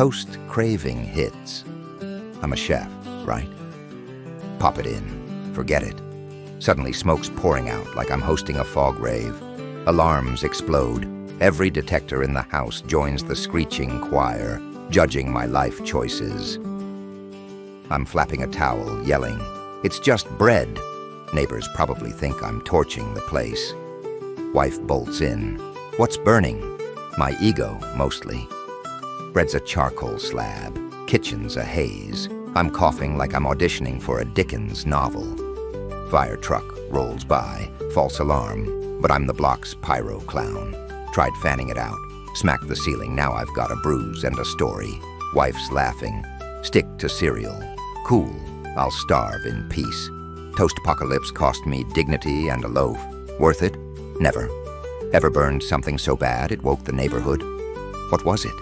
Toast craving hits. I'm a chef, right? Pop it in. Forget it. Suddenly smoke's pouring out like I'm hosting a fog rave. Alarms explode. Every detector in the house joins the screeching choir, judging my life choices. I'm flapping a towel, yelling, "It's just bread." Neighbors probably think I'm torching the place. Wife bolts in. What's burning? My ego, mostly. Bread's a charcoal slab. Kitchen's a haze. I'm coughing like I'm auditioning for a Dickens novel. Fire truck rolls by. False alarm. But I'm the block's pyro clown. Tried fanning it out. Smacked the ceiling. Now I've got a bruise and a story. Wife's laughing. Stick to cereal. Cool. I'll starve in peace. Toastpocalypse cost me dignity and a loaf. Worth it? Never. Ever burned something so bad it woke the neighborhood? What was it?